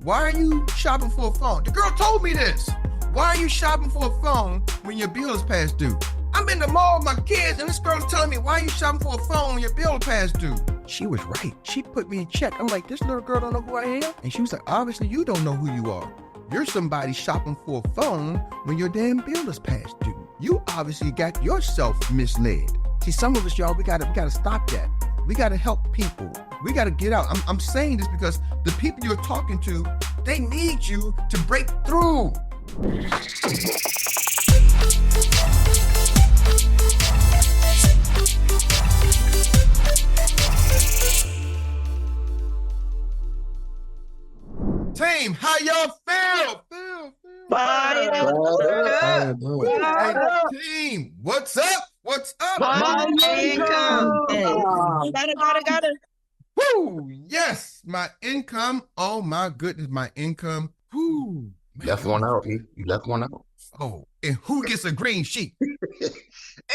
why are you shopping for a phone? The girl told me this. Why are you shopping for a phone when your bill is past due? I'm in the mall with my kids, and this girl's telling me, why are you shopping for a phone when your bill is past due? She was right. She put me in check. I'm like, this little girl don't know who I am? And she was like, obviously you don't know who you are. You're somebody shopping for a phone when your damn bill is past due. You obviously got yourself misled. See, some of us, y'all, we gotta stop that. We gotta help people. We gotta get out. I'm saying this because the people you're talking to, they need you to break through. Team, how y'all feel? Fire. Hey, team, what's up? What's up? My income. Got it. Woo! Yes, my income. Oh my goodness, my income. Woo! Man. Left one out. You left one out. Oh, and who gets a green sheet?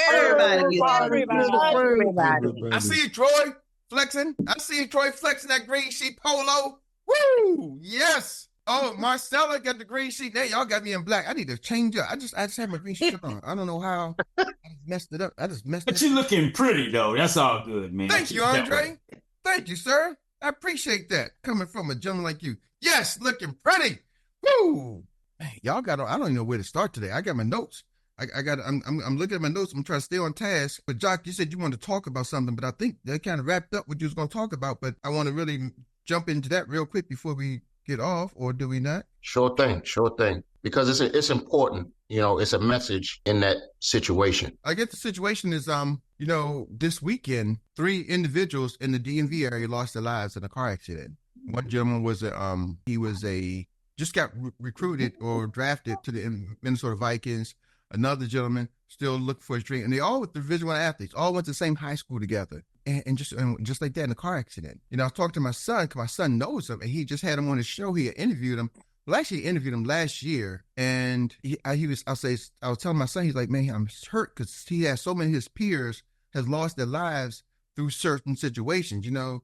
Everybody. I see Troy flexing. That green sheet polo. Woo! Yes. Oh, Marcella got the green sheet. There, y'all got me in black. I need to change up. I just had my green sheet on. I don't know how I messed it up. But you looking pretty though. That's all good, man. Thank you, Andre. Thank you, sir. I appreciate that coming from a gentleman like you. Yes, looking pretty. Woo! Man, y'all got. I don't even know where to start today. I got my notes. I'm looking at my notes. I'm trying to stay on task. But Jock, you said you wanted to talk about something, but I think that kind of wrapped up what you was going to talk about. But I want to really jump into that real quick before we get off, or do we not? Sure thing. Because it's important. You know, it's a message in that situation. I guess the situation is, this weekend, 3 individuals in the DMV area lost their lives in a car accident. One gentleman was just got recruited or drafted to the Minnesota Vikings. Another gentleman still looking for his dream, and they all with Division I athletes, all went to the same high school together. And just like that in a car accident. I was talking to my son, because my son knows him, and he just had him on his show. He had interviewed him. Well, actually, he interviewed him last year, and I was telling my son, he's like, man, I'm hurt because he has so many of his peers has lost their lives through certain situations. I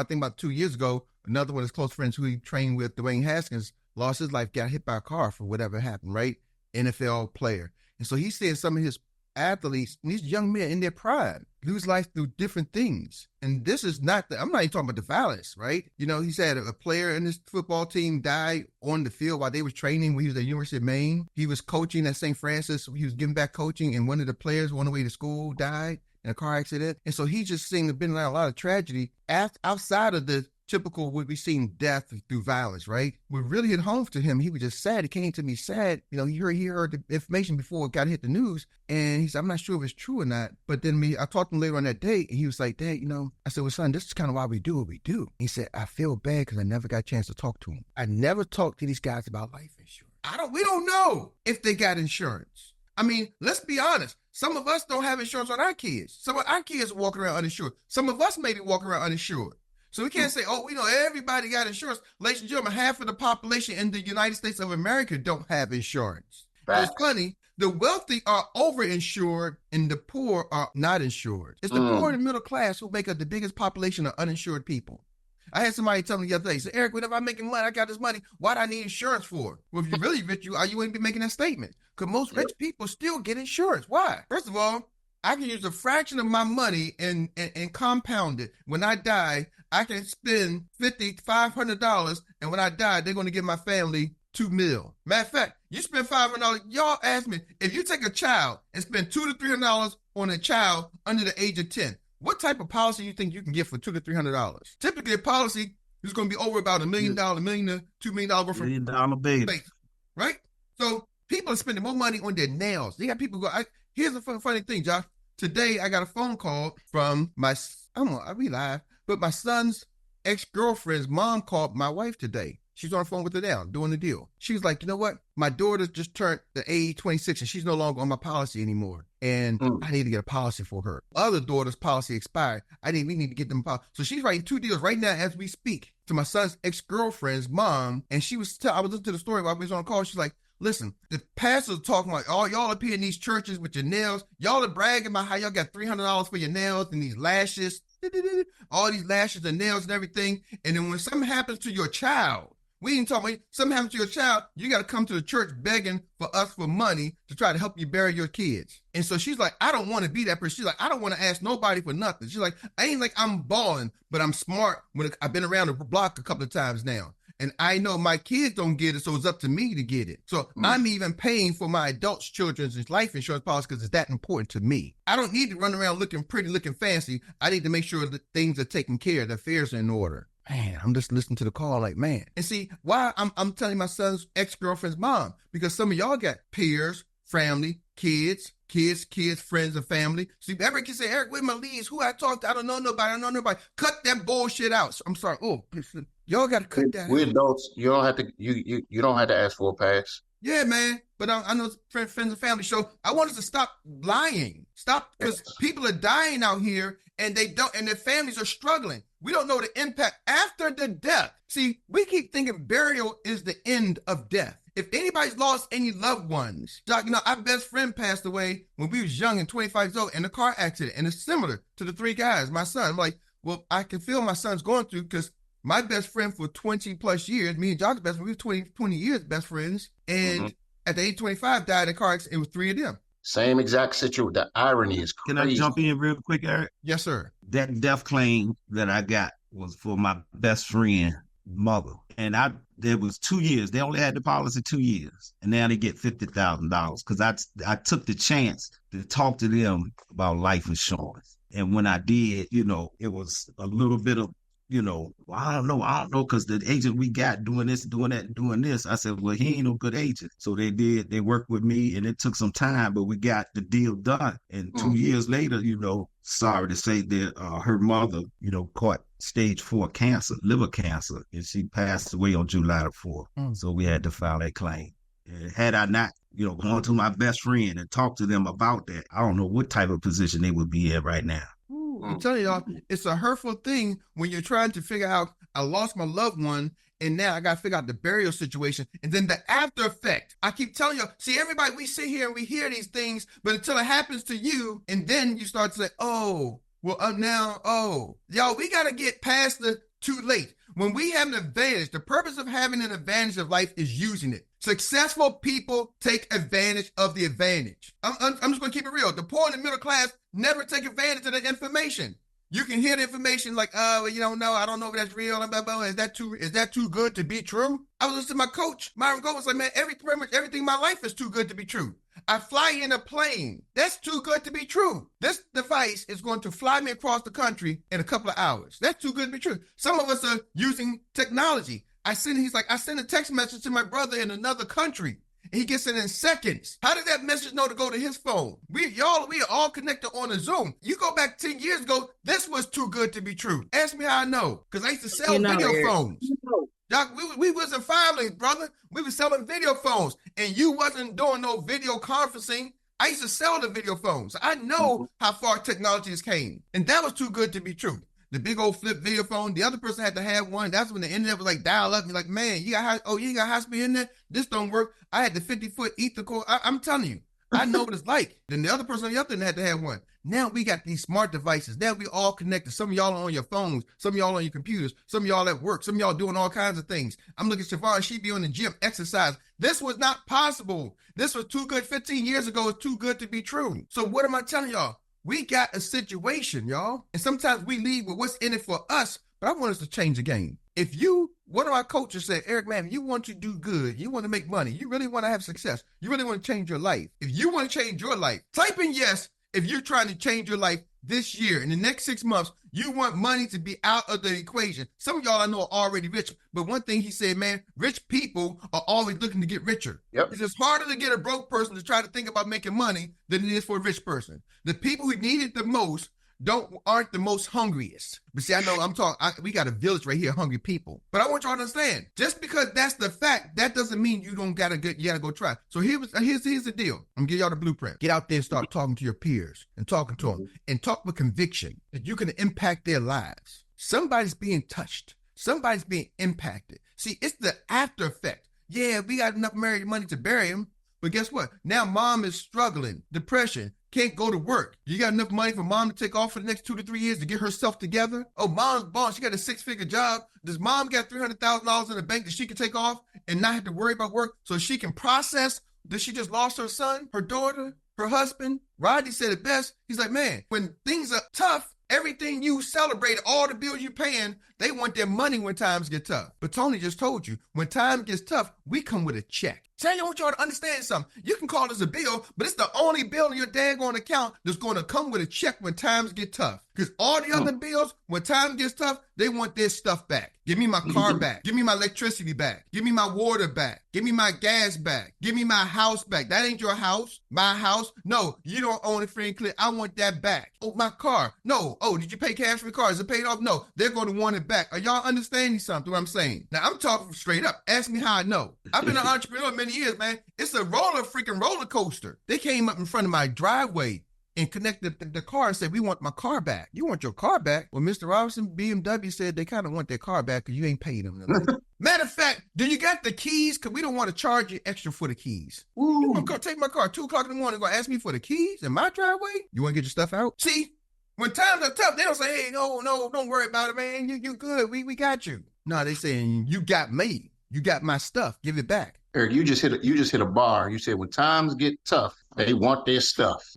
think about 2 years ago, another one of his close friends who he trained with, Dwayne Haskins, lost his life, got hit by a car for whatever happened, right? NFL player. And so he's saying some of his athletes, these young men in their prime, lose life through different things. And this is not I'm not even talking about the violence, right? He said a player in his football team died on the field while they was training when he was at the University of Maine. He was coaching at St. Francis. He was giving back coaching, and one of the players on the way to school died in a car accident. And so he's just seeing there's been a lot of tragedy outside of the typical what we seen death through violence, right? What really hit home to him, he was just sad. He came to me sad. He heard the information before it got hit the news, and he said, I'm not sure if it's true or not. But then I talked to him later on that day, and he was like, Dad, I said, well, son, this is kind of why we do what we do. He said, I feel bad because I never got a chance to talk to him. I never talked to these guys about life insurance. We don't know if they got insurance. I mean, let's be honest. Some of us don't have insurance on our kids. Some of our kids are walking around uninsured. Some of us may be walking around uninsured. So we can't say, we know everybody got insurance. Ladies and gentlemen, half of the population in the United States of America don't have insurance. It's funny. The wealthy are overinsured and the poor are not insured. It's the poor and the middle class who make up the biggest population of uninsured people. I had somebody tell me the other day, say, Eric, whenever I'm making money, I got this money. Why do I need insurance for? Well, if you're really rich, you wouldn't be making that statement. Because most rich people still get insurance. Why? First of all, I can use a fraction of my money and compound it. When I die, I can spend $500, and when I die, they're going to give my family $2 million. Matter of fact, you spend $500. Y'all ask me, if you take a child and spend $200 to $300 on a child under the age of 10, what type of policy you think you can get for $200 to $300? Typically, a policy is going to be over about $1 million, $1 million to $2 million worth of $1 million baby, right? So people are spending more money on their nails. They got people go. Here's the funny thing, Josh. Today, I got a phone call from my son's ex-girlfriend's mom called my wife today. She's on the phone with her now, doing the deal. She was like, you know what? My daughter just turned the age 26 and she's no longer on my policy anymore. And I need to get a policy for her. Other daughter's policy expired. We need to get them a policy. So she's writing 2 deals right now as we speak to my son's ex-girlfriend's mom. And I was listening to the story while we was on the call. She's like, listen, the pastors talking like, y'all up here in these churches with your nails. Y'all are bragging about how y'all got $300 for your nails and these lashes, all these lashes and nails and everything. And then when something happens to your child, We ain't talking about something happens to your child, you got to come to the church begging for us for money to try to help you bury your kids. And so she's like, I don't want to be that person. She's like, I don't want to ask nobody for nothing. She's like, I ain't like I'm balling, but I'm smart. When I've been around the block a couple of times now. And I know my kids don't get it, so it's up to me to get it. So I'm even paying for my adult children's life insurance policy because it's that important to me. I don't need to run around looking pretty, looking fancy. I need to make sure that things are taken care of, the affairs are in order. Man, I'm just listening to the call like, man. And see, why I'm telling my son's ex-girlfriend's mom, because some of y'all got peers, family, kids, friends, and family. See, everybody can say, Erik, where my leads? Who I talk to? I don't know nobody. Cut that bullshit out. I'm sorry. Oh, y'all got to cut that We're out. adults. You don't have to. You don't have to ask for a pass. Yeah, man. But I know friends and family. So I want us to stop lying. Stop, because people are dying out here and and their families are struggling. We don't know the impact after the death. See, we keep thinking burial is the end of death. If anybody's lost any loved ones, Doc, our best friend passed away when we was young and 25 years old in a car accident. And it's similar to the three guys, my son. I'm like, well, I can feel my son's going through, because my best friend for 20 plus years, me and Jock's best friend, we were 20 years best friends. And at the age of 25, died in a car accident. It was three of them. Same exact situation. The irony is crazy. Can I jump in real quick, Erik? Yes, sir. That death claim that I got was for my best friend mother. And there was 2 years. They only had the policy 2 years. And now they get $50,000 because I took the chance to talk to them about life insurance. And when I did, it was a little bit of, I don't know, because the agent we got doing this, doing that, doing this. I said, well, he ain't no good agent. So they worked with me, and it took some time, but we got the deal done. And 2 years later, sorry to say that her mother, caught stage 4 cancer, liver cancer, and she passed away on July the 4th. So we had to file that claim. And had I not, gone to my best friend and talked to them about that, I don't know what type of position they would be in right now. I'm telling y'all, it's a hurtful thing when you're trying to figure out, I lost my loved one, and now I got to figure out the burial situation. And then the after effect. I keep telling you, see, everybody, we sit here and we hear these things, but until it happens to you, and then you start to say, y'all, we got to get past the too late. When we have an advantage, the purpose of having an advantage of life is using it. Successful people take advantage of the advantage. I'm just going to keep it real. The poor and the middle class never take advantage of the information. You can hear the information like, you don't know. I don't know if that's real. Blah, blah, blah. Is that too good to be true? I was listening to my coach, Myron Gold, was like, man, pretty much everything in my life is too good to be true. I fly in a plane. That's too good to be true. This device is going to fly me across the country in a couple of hours. That's too good to be true. Some of us are using technology. He's like, I send a text message to my brother in another country, and he gets it in seconds. How did that message know to go to his phone? We are all connected on a Zoom. You go back 10 years ago, this was too good to be true. Ask me how I know, because I used to sell video phones. Doc, we wasn't filing, brother. We was selling video phones, and you wasn't doing no video conferencing. I used to sell the video phones. I know how far technology has came, and that was too good to be true. The big old flip video phone, the other person had to have one. That's when the internet was like dial up. You're like, man, you ain't got high speed internet? This don't work. I had the 50-foot ether cord. I'm telling you, I know what it's like. Then the other person on the other end had to have one. Now we got these smart devices. Now we all connected. Some of y'all are on your phones. Some of y'all on your computers. Some of y'all at work. Some of y'all doing all kinds of things. I'm looking at Siobhan. She be on the gym, exercise. This was not possible. This was too good. 15 years ago, it's too good to be true. So what am I telling y'all? We got a situation, y'all. And sometimes we lead with what's in it for us, but I want us to change the game. One of our coaches said, Erik, man, if you want to do good, you want to make money, you really want to have success, you really want to change your life. If you want to change your life, type in yes if you're trying to change your life this year. In the next 6 months, you want money to be out of the equation. Some of y'all I know are already rich, but one thing he said, man, rich people are always looking to get richer. Yep. It's just harder to get a broke person to try to think about making money than it is for a rich person. The people who need it the most aren't the most hungriest. But see, I know we got a village right here, hungry people. But I want y'all to understand, just because that's the fact, that doesn't mean you gotta go try. So here's the deal. I'm gonna give y'all the blueprint. Get out there and start talking to your peers and talking to them and talk with conviction that you can impact their lives. Somebody's being touched. Somebody's being impacted. See, it's the after effect. Yeah, we got enough married money to bury him, but guess what? Now mom is struggling, depression, can't go to work. You got enough money for mom to take off for the next 2 to 3 years to get herself together? Oh, mom's boss, she got a 6-figure job. Does mom got $300,000 in the bank that she can take off and not have to worry about work so she can process that she just lost her son, her daughter, her husband? Rodney said it best. He's like, man, when things are tough, everything you celebrate, all the bills you're paying, they want their money when times get tough. But Tony just told you, when time gets tough, we come with a check. I want y'all to understand something. You can call this a bill, but it's the only bill in your daggone account that's going to come with a check when times get tough. Because all the other bills, when time gets tough, they want their stuff back. Give me my car back. Give me my electricity back. Give me my water back. Give me my gas back. Give me my house back. That ain't your house. My house. No, you don't own it free and clear. I want that back. Oh, my car. No. Oh, did you pay cash for the car? Is it paid off? No, they're going to want it back. Are y'all understanding something what I'm saying? Now, I'm talking straight up. Ask me how I know. I've been an entrepreneur many years, man. It's a roller coaster. They came up in front of my driveway and connected the car and said, we want my car back. You want your car back? Well, Mr. Robinson, BMW said they kind of want their car back because you ain't paid them. Matter of fact, do you got the keys? Because we don't want to charge you extra for the keys. Ooh. You want to take my car 2 o'clock in the morning, going to ask me for the keys in my driveway? You want to get your stuff out? See, when times are tough, they don't say, hey, no, don't worry about it, man. You good. We got you. No, they saying, you got me. You got my stuff. Give it back. Eric, you just hit a bar. You said when times get tough, they want their stuff.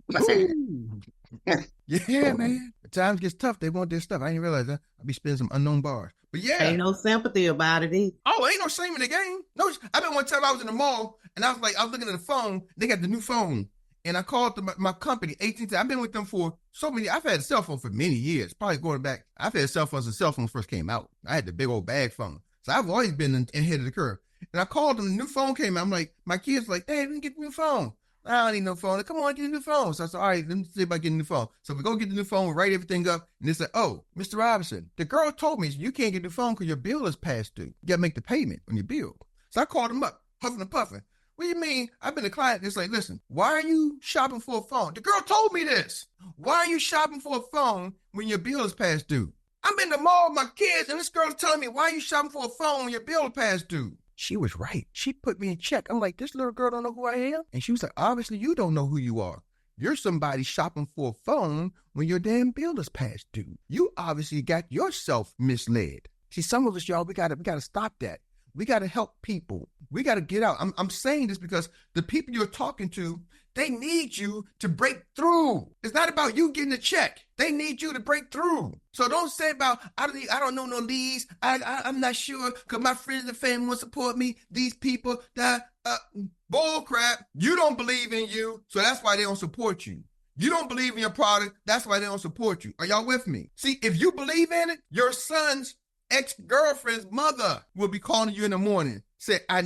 Yeah, man. When times get tough, they want their stuff. I didn't realize that. I'll be spinning some unknown bars. But yeah. Ain't no sympathy about it either. Oh, ain't no shame in the game. No, I remember one time I was in the mall and I was looking at the phone. They got the new phone. And I called my company, AT&T. I've been with them for so many. I've had a cell phone for many years, probably going back. I've had cell phones since cell phones first came out. I had the big old bag phone. So I've always been ahead of the curve. And I called them, the new phone came out. I'm like, my kids like, hey, we can get the new phone. I don't need no phone. Like, come on, get a new phone. So I said, all right, let me see about getting a new phone. So we go get the new phone, we write everything up. And they said, oh, Mr. Robinson, the girl told me you can't get a new phone because your bill is past due. You got to make the payment on your bill. So I called them up, huffing and puffing. What do you mean? I've been a client. It's like, listen, why are you shopping for a phone? The girl told me this. Why are you shopping for a phone when your bill is past due? I'm in the mall with my kids, and this girl's telling me, why are you shopping for a phone when your bill is past due? She was right. She put me in check. I'm like, this little girl don't know who I am? And she was like, obviously you don't know who you are. You're somebody shopping for a phone when your damn bill is past due. You obviously got yourself misled. See, some of us, y'all, we gotta stop that. We gotta help people. We gotta get out. I'm saying this because the people you're talking to, they need you to break through. It's not about you getting a check. They need you to break through. So don't say about, I don't know no leads. I'm not sure because my friends and family won't support me. These people, bull crap. You don't believe in you, so that's why they don't support you. You don't believe in your product, that's why they don't support you. Are y'all with me? See, if you believe in it, your son's ex-girlfriend's mother will be calling you in the morning. Say, I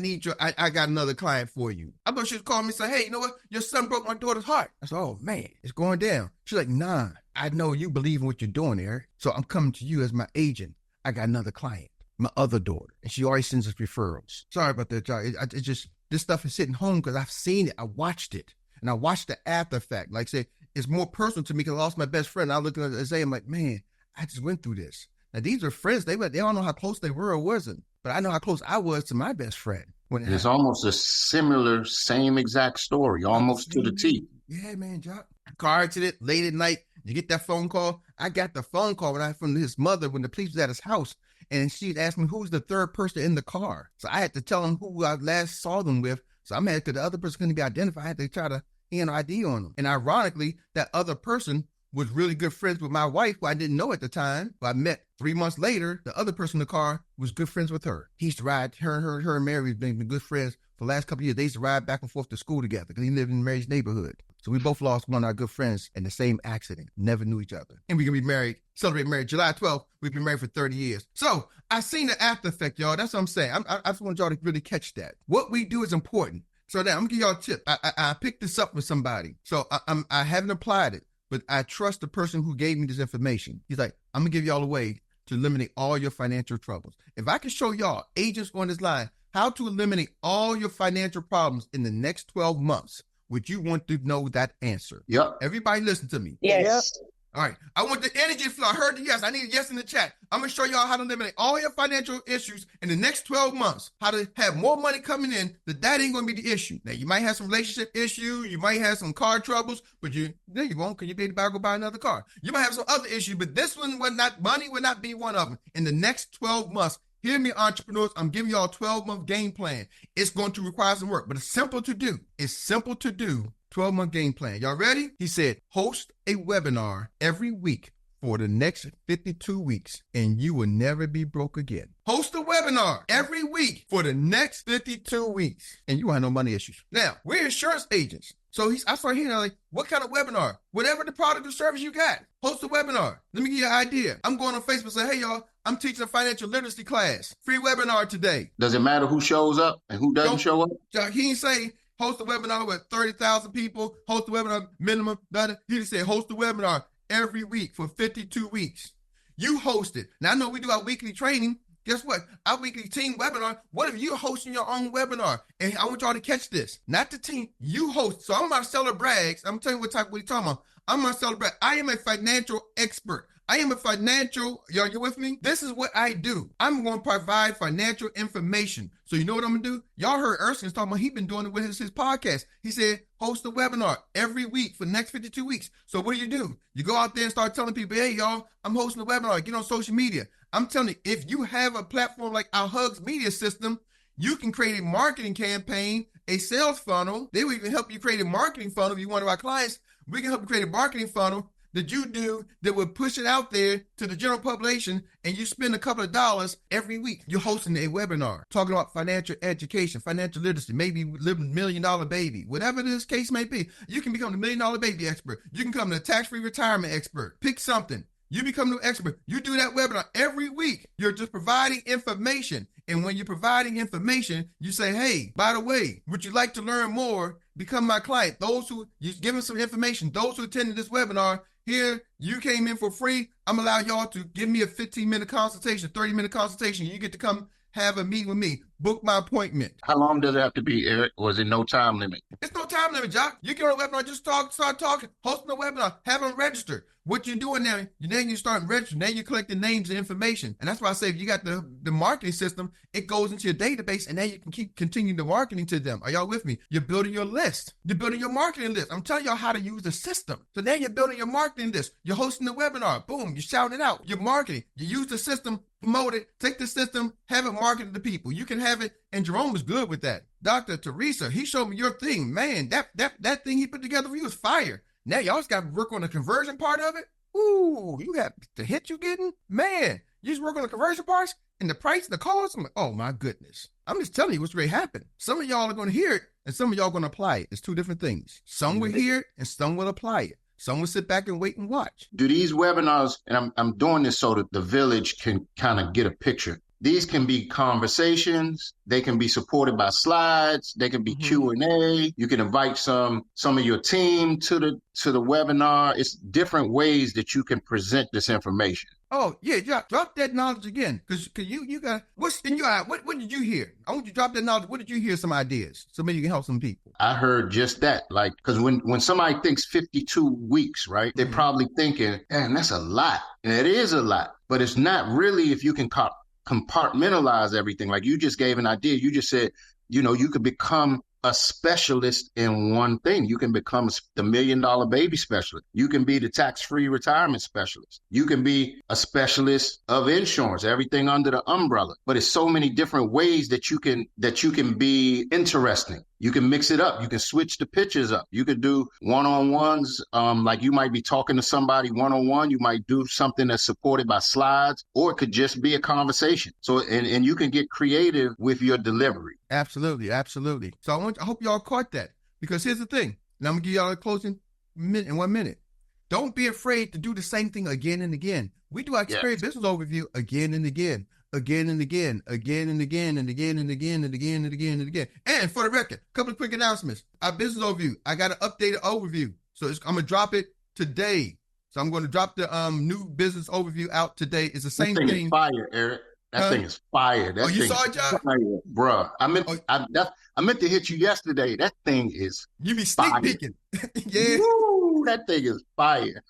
got another client for you. I thought she was calling me and say, hey, you know what? Your son broke my daughter's heart. I said, oh man, it's going down. She's like, nah, I know you believe in what you're doing, Eric. So I'm coming to you as my agent. I got another client, my other daughter. And she always sends us referrals. Sorry about that, y'all. It just, this stuff is sitting home because I've seen it. I watched it. And I watched the after effect. Like I said, it's more personal to me because I lost my best friend. I look at Isaiah, I'm like, man, I just went through this. Now, these are friends. They don't know how close they were or wasn't. But I know how close I was to my best friend. When it's almost a similar, same exact story, almost to the T. Yeah, man, Jock. Car accident, late at night. You get that phone call? I got the phone call from his mother when the police was at his house. And she asked me who's the third person in the car. So I had to tell him who I last saw them with. So I'm mad because the other person couldn't be identified. I had to try to hand an ID on them. And ironically, that other person was really good friends with my wife, who I didn't know at the time, who I met 3 months later. The other person in the car was good friends with her. He used to ride, her and Meri have been good friends for the last couple of years. They used to ride back and forth to school together because he lived in Meri's neighborhood. So we both lost one of our good friends in the same accident. Never knew each other. And we're going to be married, celebrate marriage July 12th. We've been married for 30 years. So I seen the after effect, y'all. That's what I'm saying. I just want y'all to really catch that. What we do is important. So now I'm going to give y'all a tip. I picked this up with somebody. So I haven't applied it, but I trust the person who gave me this information. He's like, I'm going to give y'all a way to eliminate all your financial troubles. If I can show y'all, agents on this line, how to eliminate all your financial problems in the next 12 months, would you want to know that answer? Yep. Everybody listen to me. Yes. All right. I want the energy flow. I heard the yes. I need a yes in the chat. I'm going to show y'all how to eliminate all your financial issues in the next 12 months, how to have more money coming in. That ain't going to be the issue. Now, you might have some relationship issue. You might have some car troubles, but you won't, because you be able to go buy another car. You might have some other issues, but this one money would not be one of them. In the next 12 months, hear me, entrepreneurs, I'm giving y'all a 12-month game plan. It's going to require some work, but it's simple to do. 12-month game plan. Y'all ready? He said, host a webinar every week for the next 52 weeks, and you will never be broke again. Host a webinar every week for the next 52 weeks, and you won't have no money issues. Now, we're insurance agents. So I started hearing like, what kind of webinar? Whatever the product or service you got, host a webinar. Let me give you an idea. I'm going on Facebook and say, hey, y'all, I'm teaching a financial literacy class. Free webinar today. Does it matter who shows up and who doesn't show up? He didn't say host a webinar with 30,000 people, host a webinar minimum. He just said host a webinar every week for 52 weeks. You host it. Now, I know we do our weekly training. Guess what? Our weekly team webinar. What if you're hosting your own webinar? And I want y'all to catch this. Not the team. You host. So I'm about to sell a brags. I'm telling you what you're talking about. I'm going to celebrate. I am a financial expert. Y'all, you with me? This is what I do. I'm going to provide financial information. So you know what I'm going to do? Y'all heard Erskine talking about, he's been doing it with his podcast. He said, host a webinar every week for the next 52 weeks. So what do? You go out there and start telling people, hey, y'all, I'm hosting a webinar. Get on social media. I'm telling you, if you have a platform like our Hugs Media System, you can create a marketing campaign, a sales funnel. They will even help you create a marketing funnel. If you're one of our clients, we can help you create a marketing funnel that you do that will push it out there to the general population, and you spend a couple of dollars every week. You're hosting a webinar talking about financial education, financial literacy, maybe living $1 million baby, whatever this case may be. You can become the $1 million baby expert. You can become the tax-free retirement expert. Pick something. You become the expert. You do that webinar every week. You're just providing information. And when you're providing information, you say, hey, by the way, would you like to learn more? Become my client. You give them some information. Those who attended this webinar, here, you came in for free. I'm going to allow y'all to give me a 15-minute consultation, 30-minute consultation. You get to come have a meeting with me. Book my appointment. How long does it have to be, Erik? Or is it no time limit? It's no time limit, Jock. You get on a webinar, just start talking, hosting a webinar, have them register. What you're doing now, then you start registering. Now you're collecting names and information. And that's why I say if you got the marketing system, it goes into your database, and now you can continue the marketing to them. Are y'all with me? You're building your list. You're building your marketing list. I'm telling y'all how to use the system. So now you're building your marketing list. You're hosting the webinar. Boom, you're shouting it out. You're marketing. You use the system, promote it, take the system, have it marketed to people. You can have it, and Jerome was good with that. Dr. Teresa, he showed me your thing. Man, that thing he put together for you was fire. Now y'all just got to work on the conversion part of it. Ooh, you got the hit you getting? Man, you just work on the conversion parts and the price, the cost. I'm like, oh my goodness. I'm just telling you what's going to happen. Some of y'all are going to hear it and some of y'all are going to apply it. It's two different things. Some will hear it and some will apply it. Some will sit back and wait and watch. Do these webinars, and I'm doing this so that the village can kind of get a picture. These can be conversations. They can be supported by slides. They can be Q&A. You can invite some of your team to the webinar. It's different ways that you can present this information. Oh, yeah, drop that knowledge again. Because you got, what's in your eye? What did you hear? I want you to drop that knowledge. What did you hear? Some ideas. So maybe you can help some people. I heard just that. Like, because when somebody thinks 52 weeks, right, they're probably thinking, man, that's a lot. And it is a lot. But it's not really if you can compartmentalize everything. Like you just gave an idea. You just said, you could become a specialist in one thing. You can become the $1 million baby specialist. You can be the tax-free retirement specialist. You can be a specialist of insurance, everything under the umbrella. But it's so many different ways that you can be interesting. You can mix it up. You can switch the pitches up. You could do one-on-ones. Like you might be talking to somebody one-on-one. You might do something that's supported by slides, or it could just be a conversation. So, and you can get creative with your delivery. Absolutely. Absolutely. So I hope y'all caught that, because here's the thing. And I'm going to give y'all a closing minute in 1 minute. Don't be afraid to do the same thing again and again. We do our experience business overview again and again. Again and again, again and again, and again and again, and again and again and again. And for the record, a couple of quick announcements. Our business overview, I got an updated overview. So I'm going to drop it today. So I'm going to drop the new business overview out today. It's the same thing. That thing is fire, Erik. That thing is fire. That you saw it, John? Bruh. I meant to hit you yesterday. That thing is You be sneak peeking. Yeah. Woo, that thing is fire.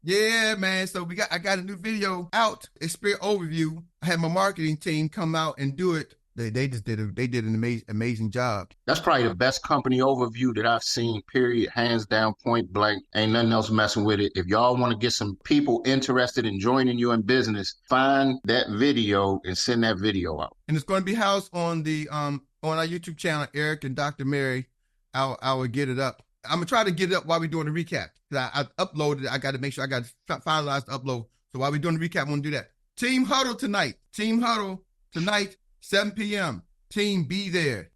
Yeah, man. So I got a new video out, experience overview. I had my marketing team come out and do it. They just did an amazing job. That's probably the best company overview that I've seen, period, hands down, point blank. Ain't nothing else messing with it. If y'all want to get some people interested in joining you in business, find that video and send that video out. And it's going to be housed on the on our YouTube channel, Erik and Dr. Meri. I will get it up. I'm going to try to get it up while we're doing the recap. I uploaded it. I got to make sure I got to finalize the upload. So while we're doing the recap, I'm going to do that. Team Huddle tonight. 7 p.m. Team, be there.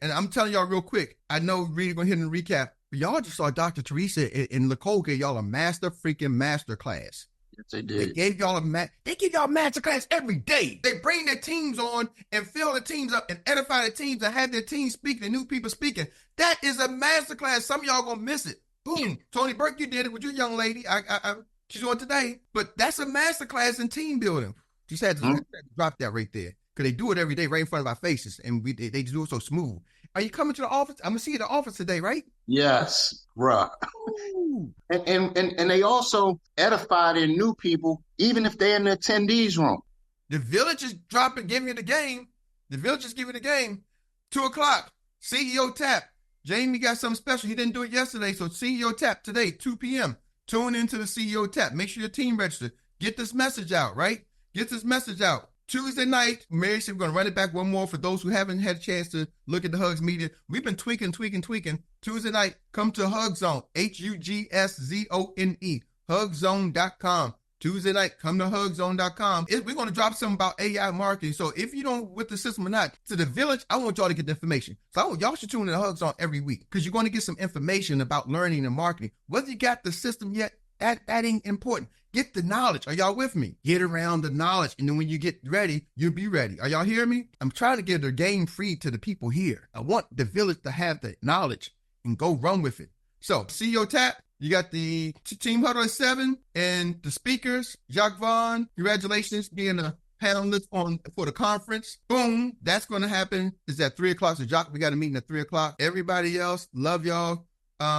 And I'm telling y'all real quick, I know Reed going to hit in the recap, but y'all just saw Dr. Teresa and Nicole gave y'all a master class. Yes, they did. They give y'all a master class every day. They bring their teams on and fill the teams up and edify the teams and have their teams speaking and new people speaking. That is a master class. Some of y'all going to miss it. Boom. Tony Burke, you did it with your young lady. She's on today, but that's a master class in team building. Just had to drop that right there. Because they do it every day right in front of our faces, and they do it so smooth. Are you coming to the office? I'm going to see you at the office today, right? Yes, bruh. And they also edify their new people, even if they're in the attendees room. The village is giving you the game. 2 o'clock, CEO tap. Jamie got something special. He didn't do it yesterday, so CEO tap today, 2 p.m. Tune into the CEO tap. Make sure your team registered. Get this message out, right? Tuesday night, Meri said we're going to run it back one more for those who haven't had a chance to look at the Hugs Media. We've been tweaking. Tuesday night, come to Hug Zone, HUGSZONE, hugzone.com. Tuesday night, come to hugzone.com. We're going to drop something about AI marketing. So if you don't with the system or not, to the village, I want y'all to get the information. So y'all should tune in to Hug Zone every week because you're going to get some information about learning and marketing. Whether you got the system yet, that ain't important. Get the knowledge. Are y'all with me? Get around the knowledge. And then when you get ready, you'll be ready. Are y'all hearing me? I'm trying to give the game free to the people here. I want the village to have the knowledge and go run with it. So CEO Tap, you got the Team Huddle at 7 and the speakers, Jacques Vaughn, congratulations being a panelist for the conference. Boom. That's going to happen. It's at 3 o'clock. So Jacques, we got a meeting at 3 o'clock. Everybody else, love y'all.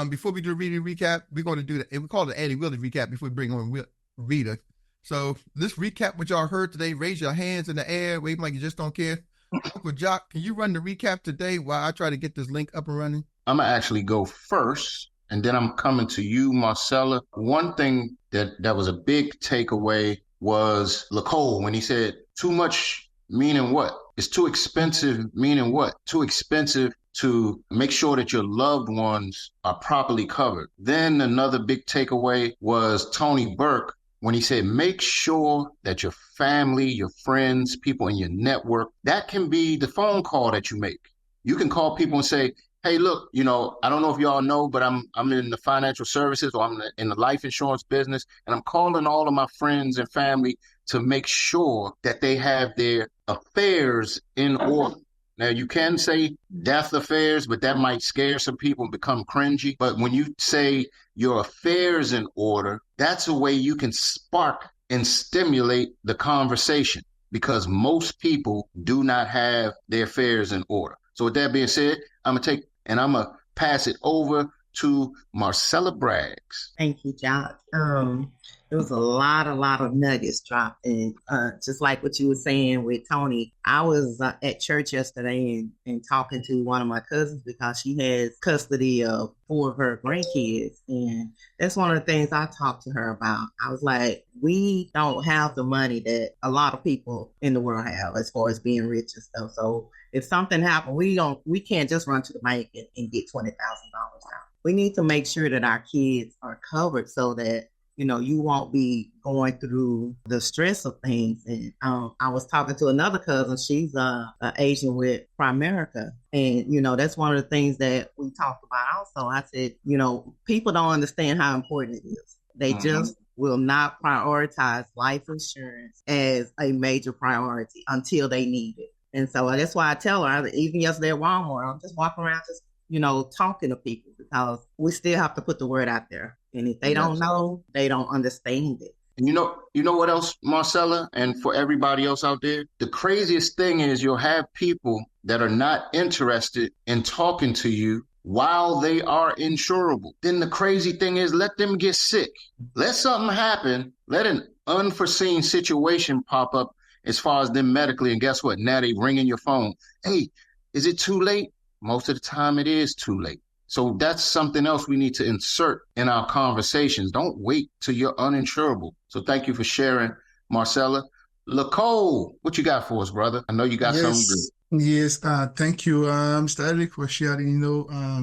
Before we do the reading recap, we're going to do that. We call it the Eddie Willis recap before we bring on Rita. So let's recap what y'all heard today. Raise your hands in the air, wave like you just don't care. Uncle Jock, can you run the recap today while I try to get this link up and running? I'm going to actually go first, and then I'm coming to you, Marcella. One thing that was a big takeaway was Nicole when he said, too much meaning what? It's too expensive meaning what? Too expensive to make sure that your loved ones are properly covered. Then another big takeaway was Tony Burke when he said, make sure that your family, your friends, people in your network, that can be the phone call that you make. You can call people and say, hey, look, I don't know if y'all know, but I'm in the financial services or I'm in the life insurance business, and I'm calling all of my friends and family to make sure that they have their affairs in order. Now, you can say death affairs, but that might scare some people and become cringy. But when you say your affairs in order, that's a way you can spark and stimulate the conversation because most people do not have their affairs in order. So with that being said, I'm going to pass it over to Marcella Braggs. Thank you, Jock. There was a lot of nuggets dropped. And just like what you were saying with Tony, I was at church yesterday and talking to one of my cousins because she has custody of 4 of her grandkids. And that's one of the things I talked to her about. I was like, we don't have the money that a lot of people in the world have as far as being rich and stuff. So if something happened, we can't just run to the bank and get $20,000 out. We need to make sure that our kids are covered so that you won't be going through the stress of things. And I was talking to another cousin. She's an Asian with Primerica. And, that's one of the things that we talked about also. I said, people don't understand how important it is. They just will not prioritize life insurance as a major priority until they need it. And so that's why I tell her, even yesterday at Walmart, I'm just walking around just, talking to people because we still have to put the word out there. And if they don't know, they don't understand it. And you know what else, Marcella, and for everybody else out there, the craziest thing is you'll have people that are not interested in talking to you while they are insurable. Then the crazy thing is, let them get sick. Let something happen. Let an unforeseen situation pop up as far as them medically. And guess what? Now they ringing your phone. Hey, is it too late? Most of the time it is too late. So that's something else we need to insert in our conversations. Don't wait till you're uninsurable. So thank you for sharing, Marcella. Lacole, what you got for us, brother? I know you got something good. Yes, thank you, Mr. Erik, for sharing.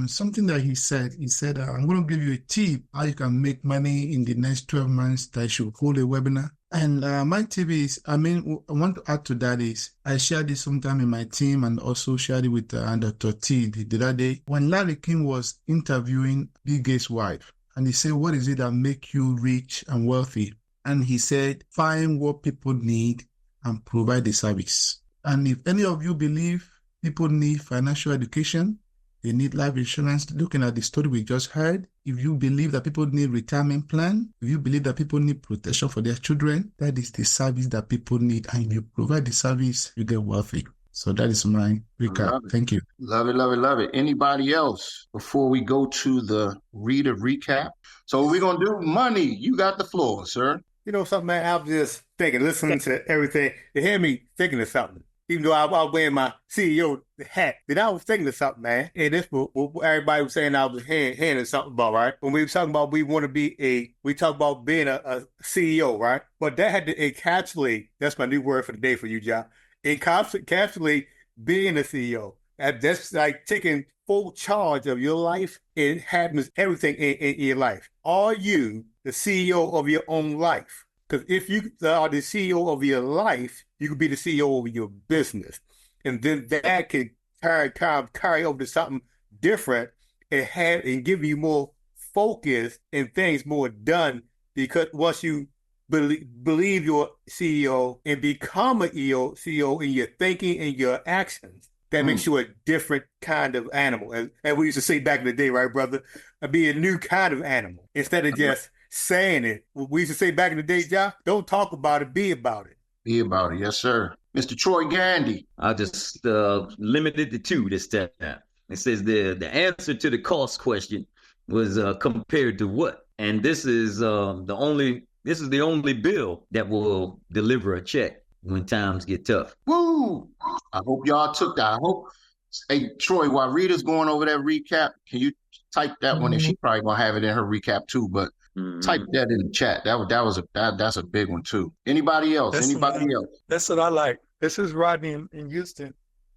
Something that he said. He said, I'm going to give you a tip how you can make money in the next 12 months that I should hold a webinar. And my tip is, I want to add to that is, I shared this sometime in my team and also shared it with Dr. T the other day. When Larry King was interviewing Bill Gates' wife, and he said, what is it that make you rich and wealthy? And he said, find what people need and provide the service. And if any of you believe people need financial education, they need life insurance, looking at the story we just heard, if you believe that people need retirement plan, if you believe that people need protection for their children, that is the service that people need. And if you provide the service, you get wealthy. So that is my recap. Thank you. Love it, love it, love it. Anybody else before we go to the reader recap? So we're going to do money. You got the floor, sir. You know something, man? I was just thinking, listening to everything. It had me thinking of something. Even though I was wearing my CEO hat, then I was thinking of something, man. And this what everybody was saying I was handing something about, right? When we were talking about we talk about being a CEO, right? But that had to encapsulate, that's my new word for the day for you, John. Encapsulate being a CEO. That's like taking full charge of your life. It happens everything in your life. Are you the CEO of your own life? Because if you are the CEO of your life, you could be the CEO of your business. And then that can carry over to something different and give you more focus and things more done. Because once you believe you're CEO and become a CEO in your thinking and your actions, that makes you a different kind of animal. And we used to say back in the day, right, brother? Be a new kind of animal instead of just saying it. We used to say back in the day, John, don't talk about it, be about it. Be about it, yes, sir. Mr. Troy Gandy. I just limited it to two this time. It says the answer to the cost question was compared to what? And this is the only bill that will deliver a check when times get tough. Woo! I hope y'all took that. Hey, Troy, while Rita's going over that recap, can you type that one? And she probably gonna have it in her recap too, but type that in the chat. That's a big one too. Anybody else? That's what I like. This is Rodney in Houston.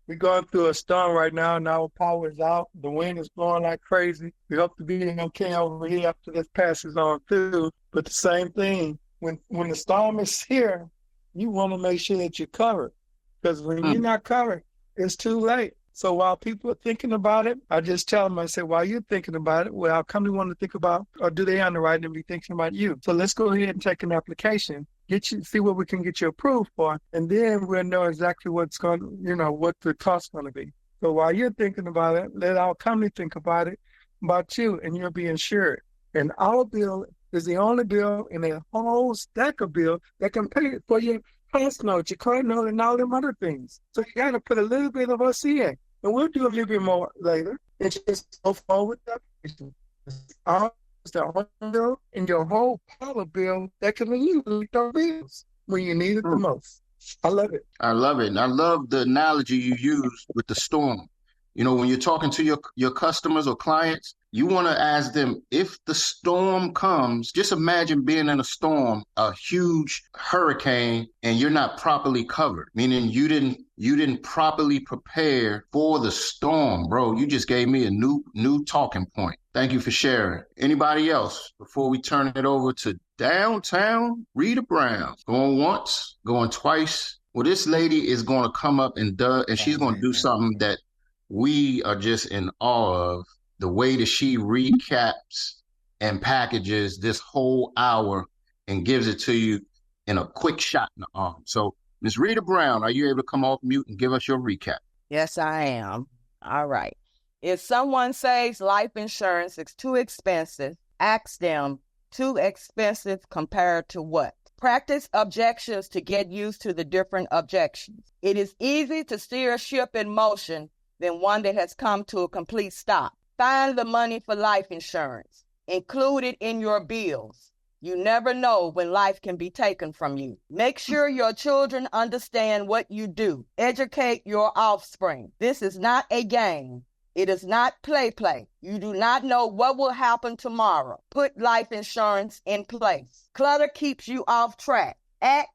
We're going through a storm right now, and our power is out. The wind is blowing like crazy. We hope to be okay over here after this passes on through. But the same thing, when the storm is here, you want to make sure that you're covered. Because when you're not covered, it's too late. So while people are thinking about it, I just tell them, I say, while you're thinking about it, well, how come you want to think about, or do they underwrite and be thinking about you? So let's go ahead and take an application, see what we can get you approved for, and then we'll know exactly what the cost's going to be. So while you're thinking about it, let our company think about it, about you, and you'll be insured. And our bill is the only bill in a whole stack of bills that can pay for your pass note, your car note, and all them other things. So you got to put a little bit of us in. And we'll do a little bit more later. It's just go forward with that. It's the only bill in your whole power bill that can alleviate those bills when you need it the most. I love it. I love it. And I love the analogy you use with the storm. You know, when you're talking to your customers or clients, you want to ask them, if the storm comes, just imagine being in a storm, a huge hurricane, and you're not properly covered, meaning you didn't properly prepare for the storm, bro. You just gave me a new talking point. Thank you for sharing. Anybody else before we turn it over to downtown Rita Brown? Going once, going twice. Well, this lady is going to come up and she's going to do something that we are just in awe of. The way that she recaps and packages this whole hour and gives it to you in a quick shot in the arm. So, Ms. Rita Brown, are you able to come off mute and give us your recap? Yes, I am. All right. If someone says life insurance is too expensive, ask them, too expensive compared to what? Practice objections to get used to the different objections. It is easy to steer a ship in motion than one that has come to a complete stop. Find the money for life insurance. Include it in your bills. You never know when life can be taken from you. Make sure your children understand what you do. Educate your offspring. This is not a game. It is not play. You do not know what will happen tomorrow. Put life insurance in place. Clutter keeps you off track. Ask,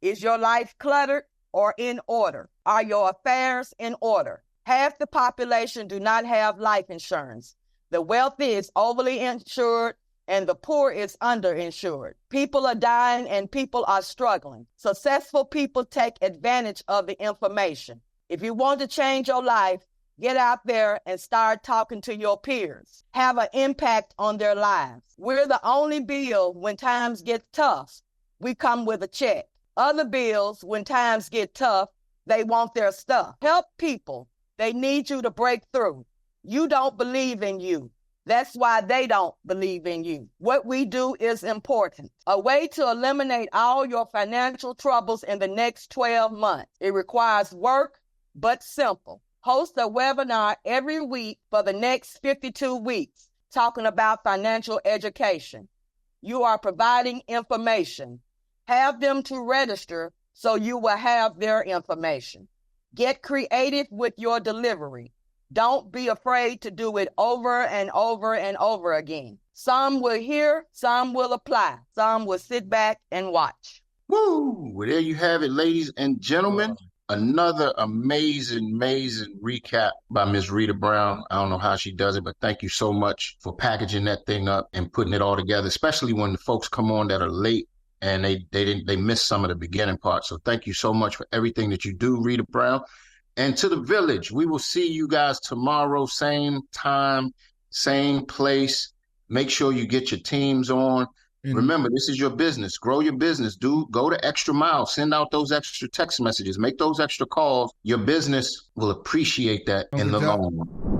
is your life cluttered or in order? Are your affairs in order? Half the population do not have life insurance. The wealthy is overly insured and the poor is underinsured. People are dying and people are struggling. Successful people take advantage of the information. If you want to change your life, get out there and start talking to your peers. Have an impact on their lives. We're the only bill when times get tough, we come with a check. Other bills, when times get tough, they want their stuff. Help people. They need you to break through. You don't believe in you. That's why they don't believe in you. What we do is important. A way to eliminate all your financial troubles in the next 12 months. It requires work, but simple. Host a webinar every week for the next 52 weeks, talking about financial education. You are providing information. Have them to register so you will have their information. Get creative with your delivery. Don't be afraid to do it over and over and over again. Some will hear, some will apply, some will sit back and watch. Woo! Well, there you have it, ladies and gentlemen. Another amazing recap by Ms. Rita Brown. I don't know how she does it, but thank you so much for packaging that thing up and putting it all together, especially when the folks come on that are late and they missed some of the beginning part. So thank you so much for everything that you do, Rita Brown. And to the village, we will see you guys tomorrow, same time, same place. Make sure you get your teams on. Remember, this is your business. Grow your business. Go the extra mile. Send out those extra text messages. Make those extra calls. Your business will appreciate that in the long run.